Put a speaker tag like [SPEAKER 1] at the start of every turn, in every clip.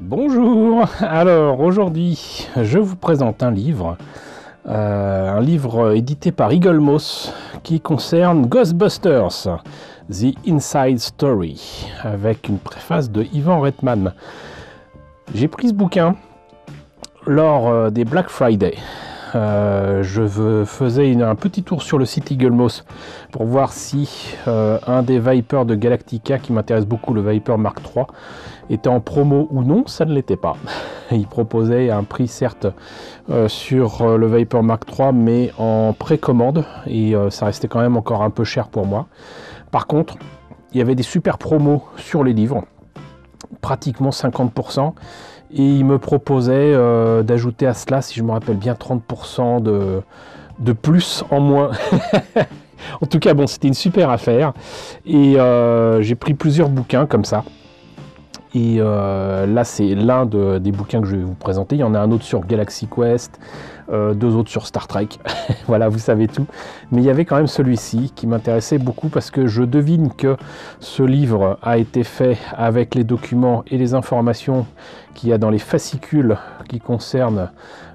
[SPEAKER 1] Bonjour, alors aujourd'hui je vous présente un livre édité par Eagle Moss qui concerne Ghostbusters, The Inside Story, avec une préface de Ivan Reitman. J'ai pris ce bouquin lors des Black Friday. Faisais un petit tour sur le site Eagle Moss pour voir si un des Vipers de Galactica, qui m'intéresse beaucoup, le Viper Mark III, était en promo ou non. Ça ne l'était pas. Il proposait un prix certes sur le Viper Mark III, mais en précommande, et ça restait quand même encore un peu cher pour moi. Par contre, il y avait des super promos sur les livres, pratiquement 50%. Et il me proposait d'ajouter à cela, si je me rappelle bien, 30% de plus en moins. En tout cas, bon, c'était une super affaire. Et j'ai pris plusieurs bouquins comme ça. Et là, c'est l'un des bouquins que je vais vous présenter. Il y en a un autre sur Galaxy Quest, deux autres sur Star Trek. Voilà, vous savez tout. Mais il y avait quand même celui-ci qui m'intéressait beaucoup parce que je devine que ce livre a été fait avec les documents et les informations qu'il y a dans les fascicules qui concernent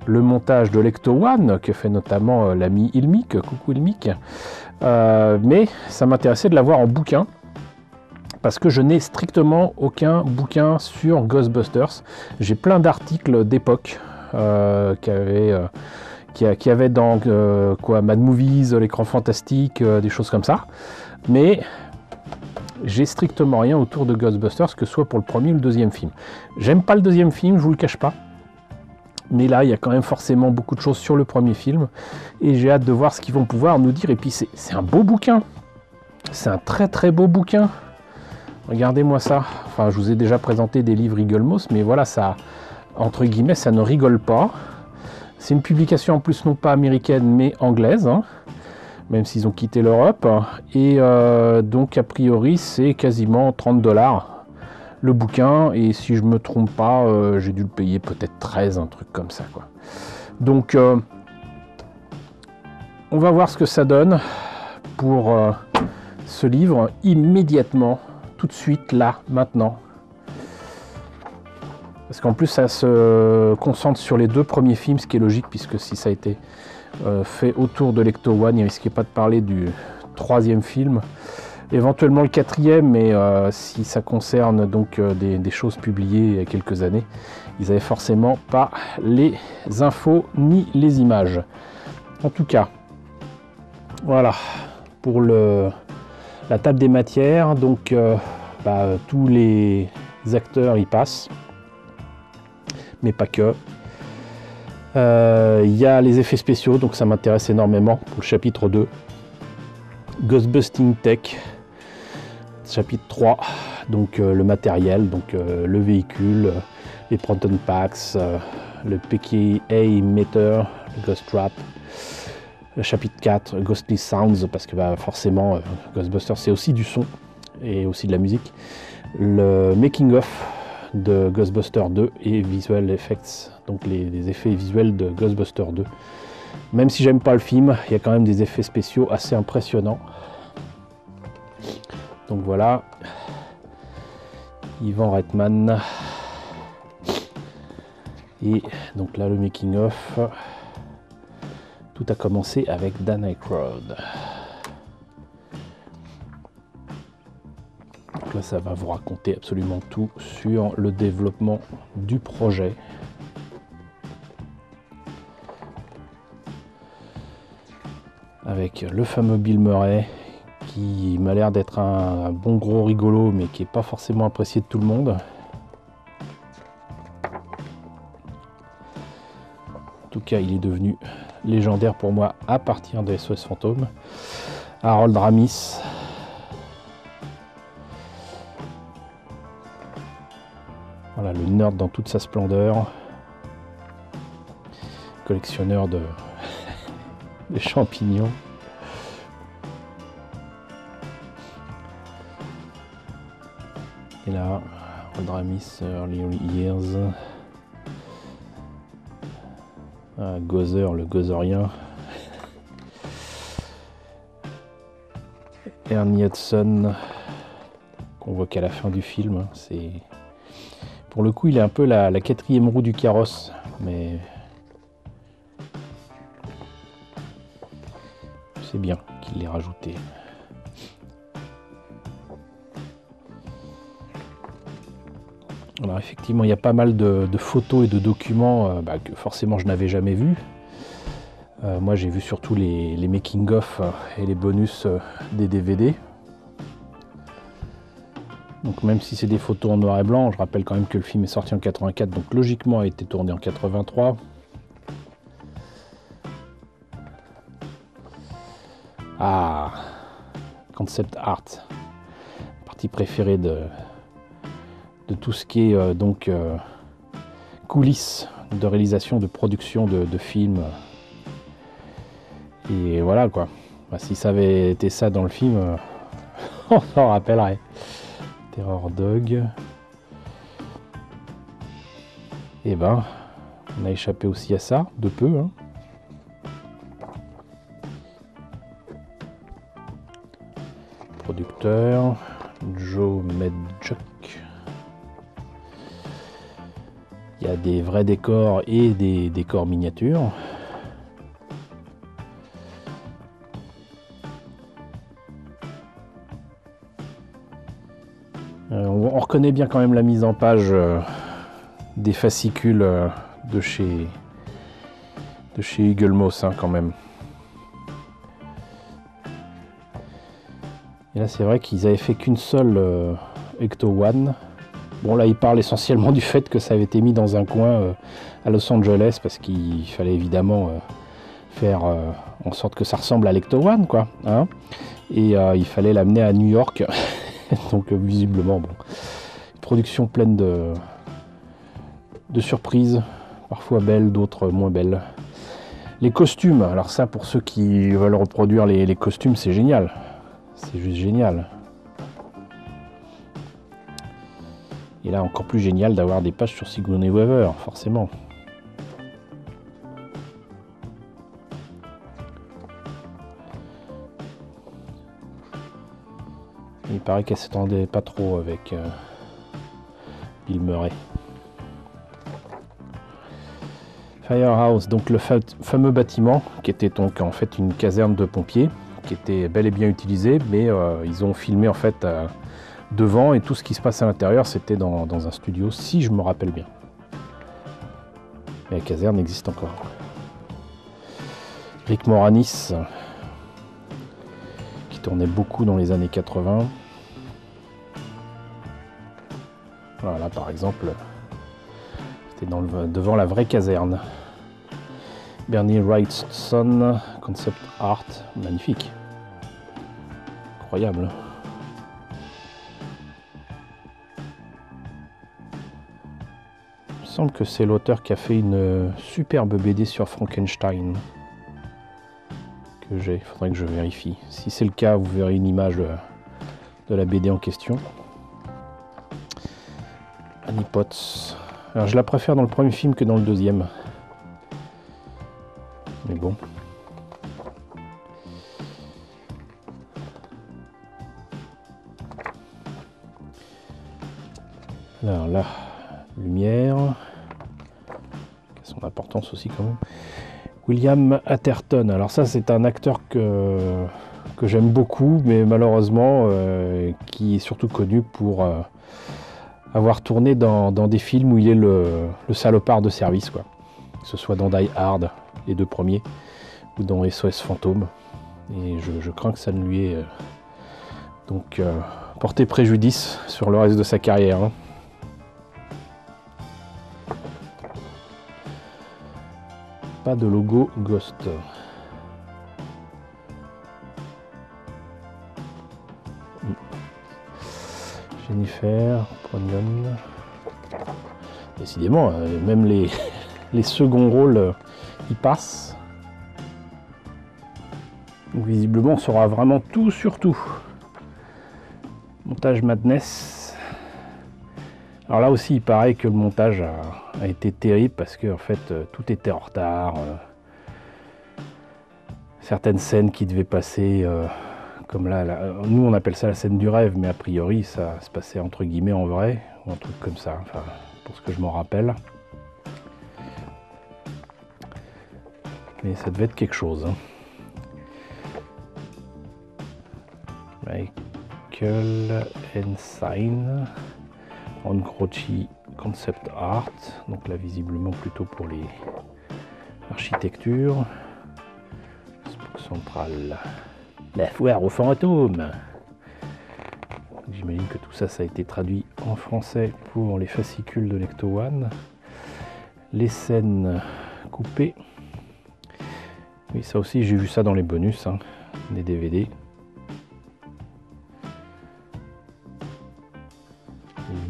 [SPEAKER 1] le montage de l'Ecto One, que fait notamment l'ami Ilmic. Coucou Ilmic. Mais ça m'intéressait de l'avoir en bouquin, parce que je n'ai strictement aucun bouquin sur Ghostbusters. J'ai plein d'articles d'époque qu'il y avait dans Mad Movies, l'écran fantastique, des choses comme ça. Mais j'ai strictement rien autour de Ghostbusters, que ce soit pour le premier ou le deuxième film. J'aime pas le deuxième film, je vous le cache pas. Mais là, il y a quand même forcément beaucoup de choses sur le premier film. Et j'ai hâte de voir ce qu'ils vont pouvoir nous dire. Et puis c'est un beau bouquin. C'est un très très beau bouquin. Regardez-moi ça. Enfin, je vous ai déjà présenté des livres Eagle Moss, mais voilà, ça, entre guillemets, ça ne rigole pas. C'est une publication en plus non pas américaine, mais anglaise, hein, même s'ils ont quitté l'Europe. Et donc, a priori, c'est quasiment 30$ le bouquin. Et si je me trompe pas, j'ai dû le payer peut-être 13, un truc comme ça, quoi. Donc, on va voir ce que ça donne pour ce livre immédiatement. Tout de suite, là, maintenant. Parce qu'en plus, ça se concentre sur les deux premiers films, ce qui est logique, puisque si ça a été fait autour de l'Ecto One, il ne risquait pas de parler du troisième film. Éventuellement le quatrième, mais si ça concerne donc des choses publiées il y a quelques années, ils n'avaient forcément pas les infos ni les images. En tout cas, voilà pour la table des matières. Donc tous les acteurs y passent, mais pas que. Il y a les effets spéciaux, donc ça m'intéresse énormément pour le chapitre 2. Ghostbusting Tech, chapitre 3, donc le matériel, donc le véhicule, les Proton Packs, le PKA Meter, le Ghost Trap. Le chapitre 4, Ghostly Sounds, parce que forcément, Ghostbusters, c'est aussi du son et aussi de la musique. Le Making of de Ghostbusters 2 et Visual Effects, donc les effets visuels de Ghostbusters 2. Même si j'aime pas le film, il y a quand même des effets spéciaux assez impressionnants. Donc voilà, Ivan Reitman. Et donc là, le Making of. Tout a commencé avec Dan Aykroyd. Donc là, ça va vous raconter absolument tout sur le développement du projet. Avec le fameux Bill Murray, qui m'a l'air d'être un bon gros rigolo, mais qui n'est pas forcément apprécié de tout le monde. En tout cas, il est devenu légendaire pour moi à partir de SOS Fantôme. Harold Ramis. Voilà, le nerd dans toute sa splendeur. Collectionneur de champignons. Et là, Harold Ramis, Early Years. Gozer, le gozerien. Ernie Hudson, qu'on voit qu'à la fin du film, c'est Pour le coup, il est un peu la quatrième roue du carrosse, mais c'est bien qu'il l'ait rajouté. Alors effectivement, il y a pas mal de photos et de documents que forcément je n'avais jamais vus. Moi, j'ai vu surtout les making-of et les bonus des DVD. Donc même si c'est des photos en noir et blanc, je rappelle quand même que le film est sorti en 84, donc logiquement a été tourné en 83. Ah, concept art, partie préférée de tout ce qui est coulisses de réalisation, de production de films. Et voilà quoi. Bah, si ça avait été ça dans le film, on s'en rappellerait. Terror Dog. Et ben, on a échappé aussi à ça, de peu. Hein. Producteur, Joe Medjuck. Il y a des vrais décors et des décors miniatures. On reconnaît bien quand même la mise en page des fascicules de chez Eagle Moss hein, quand même. Et là c'est vrai qu'ils avaient fait qu'une seule Ecto One. Bon là il parle essentiellement du fait que ça avait été mis dans un coin à Los Angeles parce qu'il fallait évidemment faire en sorte que ça ressemble à l'Ecto One quoi. Hein, et il fallait l'amener à New York. Donc visiblement bon. Production pleine de surprises, parfois belles, d'autres moins belles. Les costumes, alors ça pour ceux qui veulent reproduire les costumes, c'est génial. C'est juste génial. Et là encore plus génial d'avoir des pages sur Sigourney Weaver, forcément. Il paraît qu'elle s'entendait pas trop avec Bill Murray. Firehouse, donc le fameux bâtiment qui était donc en fait une caserne de pompiers, qui était bel et bien utilisé, mais ils ont filmé en fait devant et tout ce qui se passe à l'intérieur c'était dans un studio, si je me rappelle bien. Mais la caserne existe encore. Rick Moranis, qui tournait beaucoup dans les années 80. Voilà, par exemple, c'était devant la vraie caserne. Bernie Wrightson, concept art, magnifique. Incroyable. Il me semble que c'est l'auteur qui a fait une superbe BD sur Frankenstein. Que j'ai, il faudrait que je vérifie. Si c'est le cas, vous verrez une image de la BD en question. Annie Potts. Alors je la préfère dans le premier film que dans le deuxième. Mais bon. Alors là, lumière. Qui a son importance aussi quand même. William Atherton. Alors ça c'est un acteur que j'aime beaucoup, mais malheureusement qui est surtout connu pour avoir tourné dans des films où il est le salopard de service, quoi. Que ce soit dans Die Hard, les deux premiers, ou dans SOS Fantôme. Et je crains que ça ne lui ait porté préjudice sur le reste de sa carrière. Hein. Pas de logo Ghost. Jennifer, Pronion. Décidément, même les seconds rôles, ils passent. Donc, visiblement, on saura vraiment tout sur tout. Montage Madness. Alors là aussi, il paraît que le montage a été terrible parce que en fait, tout était en retard. Certaines scènes qui devaient passer... comme là, nous on appelle ça la scène du rêve, mais a priori ça se passait entre guillemets en vrai, ou un truc comme ça. Enfin, pour ce que je m'en rappelle. Mais ça devait être quelque chose. Hein. Michael Ensign, Ongrochi Concept Art, donc là visiblement plutôt pour les architectures. Spook Central, la foire aux fantômes. J'imagine que tout ça, ça a été traduit en français pour les fascicules de l'Ecto One. Les scènes coupées. Oui, ça aussi, j'ai vu ça dans les bonus, hein, des DVD.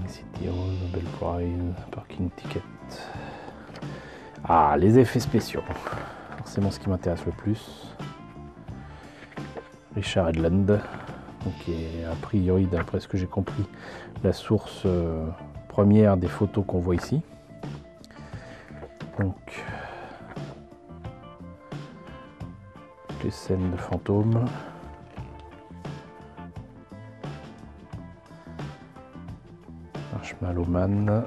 [SPEAKER 1] City Hall, Nobel Prize, Parking Ticket. Ah, les effets spéciaux. Forcément ce qui m'intéresse le plus. Richard Edlund, donc qui est a priori, d'après ce que j'ai compris, la source première des photos qu'on voit ici. Donc, les scènes de fantômes. Marshmallow Man.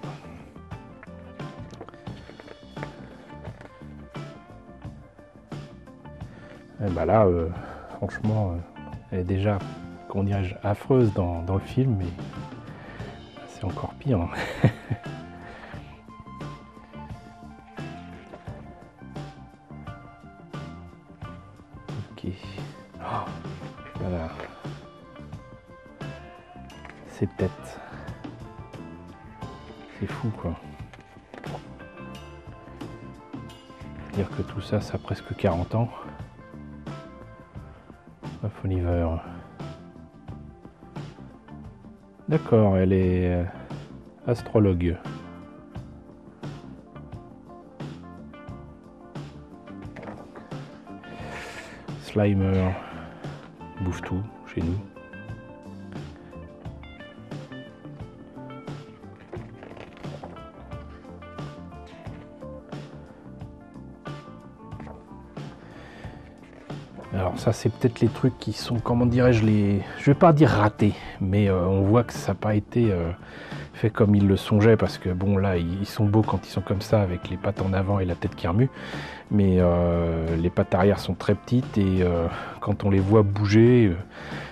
[SPEAKER 1] Et bah là, franchement, elle est déjà, comment dirais-je, affreuse dans le film, mais c'est encore pire. Hein. Ok. Oh, voilà. Ces têtes. C'est fou, quoi. Dire que tout ça, ça a presque 40 ans. Oliver. D'accord, elle est astrologue. Slimer bouffe tout chez nous. Alors ça, c'est peut-être les trucs qui sont, comment dirais-je, je vais pas dire ratés, mais on voit que ça n'a pas été fait comme ils le songeaient, parce que bon, là, ils sont beaux quand ils sont comme ça, avec les pattes en avant et la tête qui remue, mais les pattes arrière sont très petites, et quand on les voit bouger,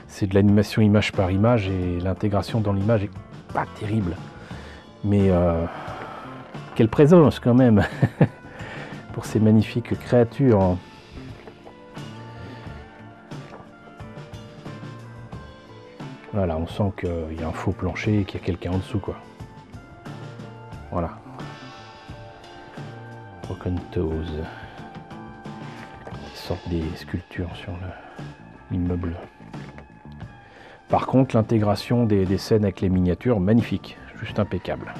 [SPEAKER 1] c'est de l'animation image par image, et l'intégration dans l'image est pas terrible. Mais quelle présence quand même pour ces magnifiques créatures. Voilà, on sent qu'il y a un faux plancher et qu'il y a quelqu'un en dessous, quoi. Voilà. Broken Toes. Ils sortent des sculptures sur l'immeuble. Par contre, l'intégration des scènes avec les miniatures, magnifique. Juste impeccable.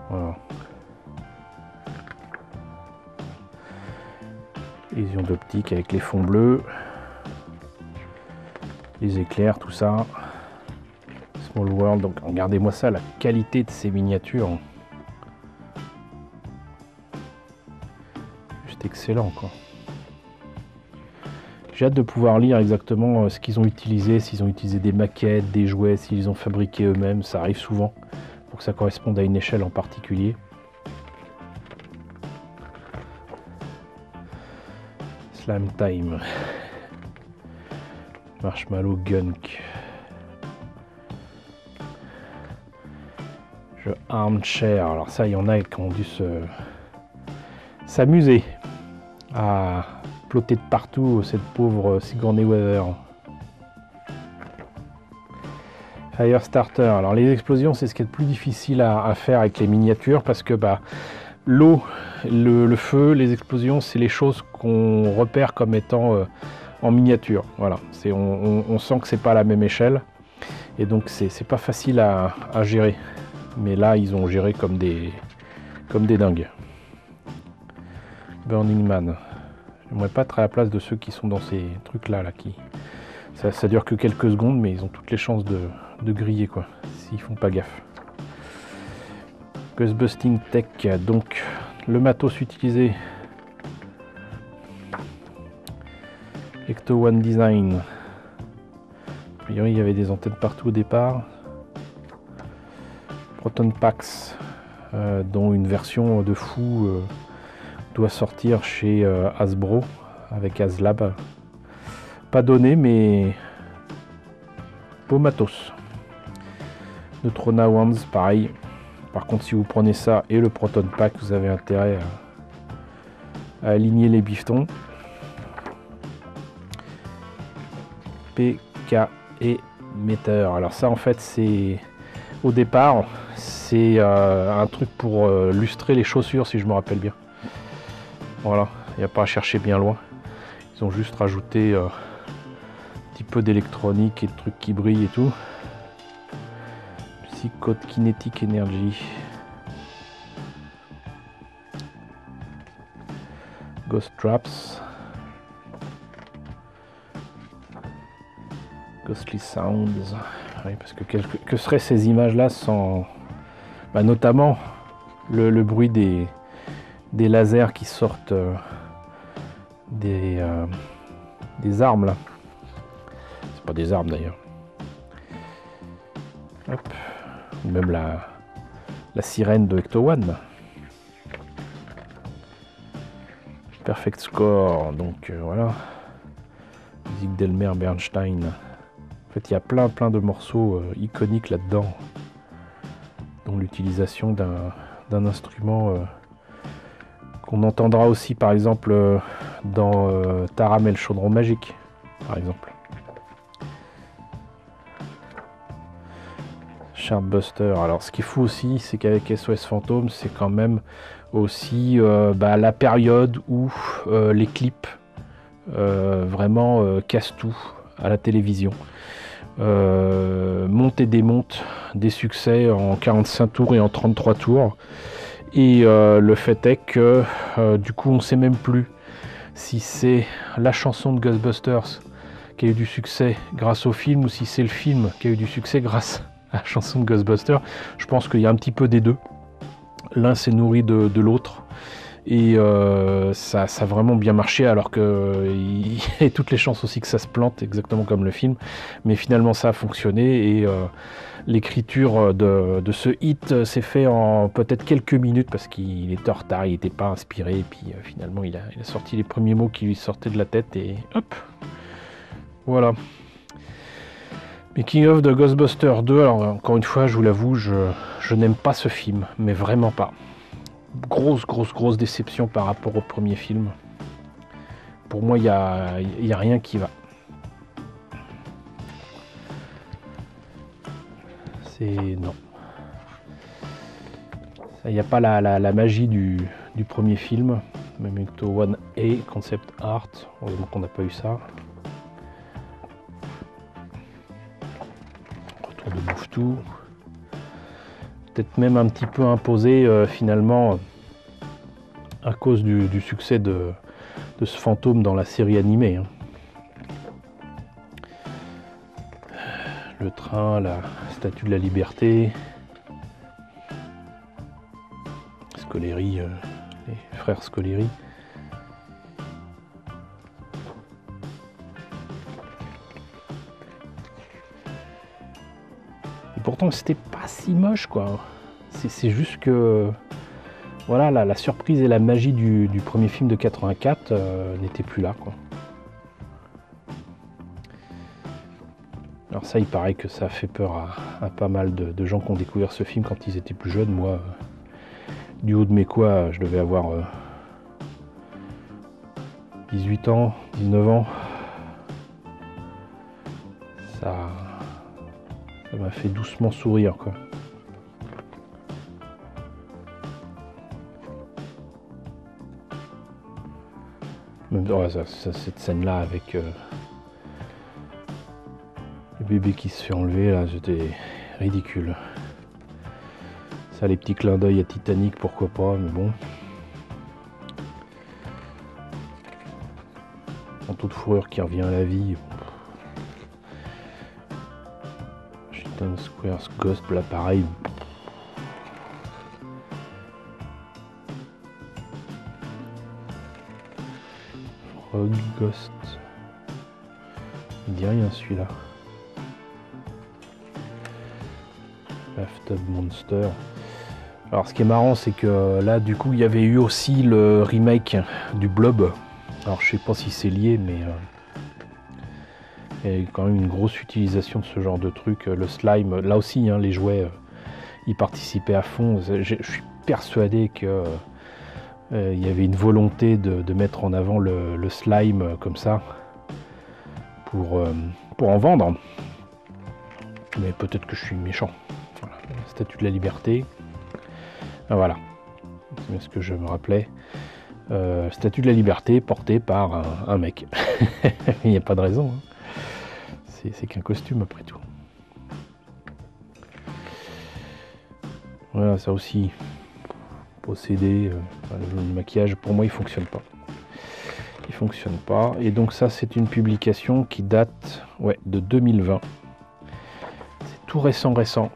[SPEAKER 1] Voilà. Illusion d'optique avec les fonds bleus, les éclairs, tout ça. Small World, donc regardez-moi ça, la qualité de ces miniatures. Juste excellent, quoi. J'ai hâte de pouvoir lire exactement ce qu'ils ont utilisé, s'ils ont utilisé des maquettes, des jouets, s'ils ont fabriqué eux-mêmes, ça arrive souvent, pour que ça corresponde à une échelle en particulier. Slam Time. Marshmallow Gunk. Jeu Armchair. Alors ça, il y en a qui ont dû s'amuser à plotter de partout cette pauvre Sigourney Weaver. Firestarter. Alors les explosions, c'est ce qui est le plus difficile à faire avec les miniatures, parce que bah, l'eau, le feu, les explosions, c'est les choses qu'on repère comme étant en miniature. Voilà, on sent que c'est pas à la même échelle, et donc c'est pas facile à gérer. Mais là, ils ont géré comme des dingues. Burning Man. J'aimerais pas être à la place de ceux qui sont dans ces trucs-là, qui ça dure que quelques secondes, mais ils ont toutes les chances de griller, quoi, s'ils font pas gaffe. Ghostbusting Tech, donc le matos utilisé. Ecto One Design, priori, il y avait des antennes partout au départ. Proton Pax, dont une version de fou doit sortir chez Hasbro avec HasLab. Pas donné, mais beau matos. Neutrona Wands, pareil. Par contre, si vous prenez ça et le Proton Pack, vous avez intérêt à aligner les bifetons. PK et Meter. Alors ça, en fait, c'est au départ, c'est un truc pour lustrer les chaussures, si je me rappelle bien. Voilà, il n'y a pas à chercher bien loin. Ils ont juste rajouté un petit peu d'électronique et de trucs qui brillent et tout. Code Kinetic Energy. Ghost Traps. Ghostly Sounds. Oui, parce que seraient ces images-là sans... Bah, notamment le bruit des lasers qui sortent des armes là. C'est pas des armes d'ailleurs. Hop. Même la sirène de Ecto-1. Perfect Score, donc voilà. Musique d'Elmer Bernstein. En fait, il y a plein de morceaux iconiques là-dedans, dont l'utilisation d'un instrument qu'on entendra aussi, par exemple, dans Taram et le chaudron magique, par exemple. Chartbuster. Alors ce qui est fou aussi, c'est qu'avec SOS Fantôme, c'est quand même aussi la période où les clips vraiment cassent tout à la télévision. Montent et démontent des succès en 45 tours et en 33 tours. Et le fait est que du coup on ne sait même plus si c'est la chanson de Ghostbusters qui a eu du succès grâce au film ou si c'est le film qui a eu du succès grâce la chanson de Ghostbusters. Je pense qu'il y a un petit peu des deux. L'un s'est nourri de l'autre. Et ça a vraiment bien marché, alors qu'il y a toutes les chances aussi que ça se plante, exactement comme le film. Mais finalement, ça a fonctionné. Et l'écriture de ce hit s'est fait en peut-être quelques minutes, parce qu'il était en retard, il n'était pas inspiré. Et puis finalement, il a sorti les premiers mots qui lui sortaient de la tête. Et hop, voilà. Making of de Ghostbusters 2, alors encore une fois, je vous l'avoue, je n'aime pas ce film, mais vraiment pas. Grosse déception par rapport au premier film. Pour moi, il y a rien qui va. Non. Il n'y a pas la magie du premier film. Memento 1A, Concept Art. Heureusement qu'on n'a pas eu ça. Retour de Bouffe-Tout. Peut-être même un petit peu imposé finalement à cause du succès de ce fantôme dans la série animée. Hein. Le train, la statue de la liberté, Scoleri, les frères Scoleri. Et pourtant c'était pas si moche quoi. C'est juste que voilà, la surprise et la magie du premier film de 84 n'étaient plus là quoi. Alors ça, il paraît que ça a fait peur à pas mal de gens qui ont découvert ce film quand ils étaient plus jeunes. Moi, du haut de mes quoi, je devais avoir 18 ans, 19 ans. Ça m'a fait doucement sourire quoi. Même cette scène-là avec le bébé qui se fait enlever, là, c'était ridicule. Ça, les petits clins d'œil à Titanic, pourquoi pas, mais bon. Manteau de fourrure qui revient à la vie. Washington Squares Ghost, là pareil. Frog Ghost. Il dit rien celui-là. Bathtub Monster. Alors ce qui est marrant, c'est que là du coup il y avait eu aussi le remake du Blob. Alors je sais pas si c'est lié, mais il y a eu quand même une grosse utilisation de ce genre de truc. Le slime, là aussi hein, les jouets ils participaient à fond. Je suis persuadé que il y avait une volonté de mettre en avant le slime comme ça pour en vendre. Mais peut-être que je suis méchant. Voilà. Statue de la liberté. Ah, voilà, c'est ce que je me rappelais. Statue de la liberté portée par un mec. Il n'y a pas de raison. Hein. C'est qu'un costume après tout. Voilà, ça aussi. Procédé. Le maquillage, pour moi, il fonctionne pas. Il fonctionne pas. Et donc ça, c'est une publication qui date de 2020. C'est tout récent.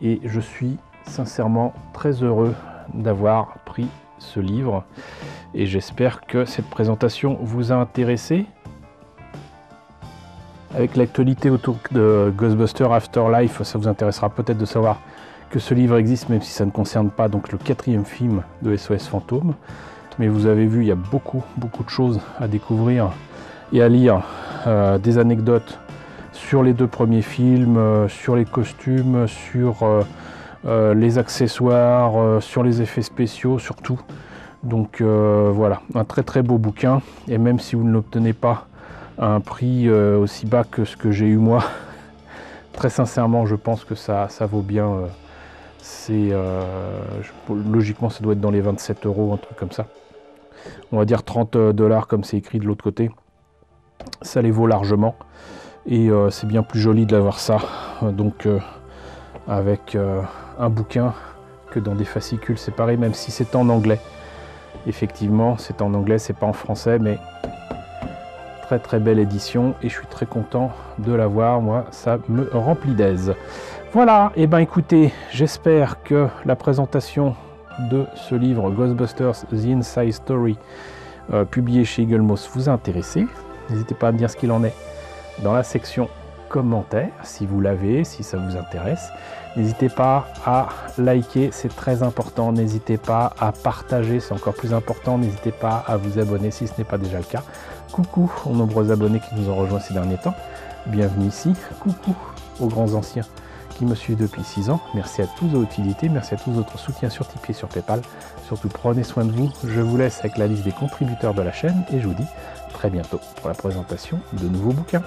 [SPEAKER 1] Et je suis sincèrement très heureux d'avoir pris ce livre et j'espère que cette présentation vous a intéressé. Avec l'actualité autour de Ghostbusters Afterlife, ça vous intéressera peut-être de savoir que ce livre existe, même si ça ne concerne pas donc le 4e film de SOS Fantôme. Mais vous avez vu, il y a beaucoup de choses à découvrir et à lire, des anecdotes sur les 2 premiers films, sur les costumes, sur les accessoires, sur les effets spéciaux, surtout. Donc voilà, un très beau bouquin. Et même si vous ne l'obtenez pas à un prix aussi bas que ce que j'ai eu moi, très sincèrement, je pense que ça vaut bien. Logiquement, ça doit être dans les 27 €, un truc comme ça. On va dire 30 $ comme c'est écrit de l'autre côté. Ça les vaut largement. Et c'est bien plus joli de l'avoir ça. Donc avec un bouquin que dans des fascicules séparés, même si c'est en anglais. Effectivement, c'est en anglais, c'est pas en français, mais très belle édition et je suis très content de l'avoir. Moi, ça me remplit d'aise. Voilà, et ben écoutez, j'espère que la présentation de ce livre Ghostbusters The Inside Story, publié chez Eagle Moss, vous a intéressé. N'hésitez pas à me dire ce qu'il en est dans la section commentaires, si vous l'avez, si ça vous intéresse. N'hésitez pas à liker, c'est très important. N'hésitez pas à partager, c'est encore plus important. N'hésitez pas à vous abonner si ce n'est pas déjà le cas. Coucou aux nombreux abonnés qui nous ont rejoints ces derniers temps. Bienvenue ici. Coucou aux grands anciens qui me suivent depuis 6 ans. Merci à tous vos utilités, merci à tous votre soutien sur Tipeee et sur Paypal. Surtout prenez soin de vous. Je vous laisse avec la liste des contributeurs de la chaîne et je vous dis très bientôt pour la présentation de nouveaux bouquins.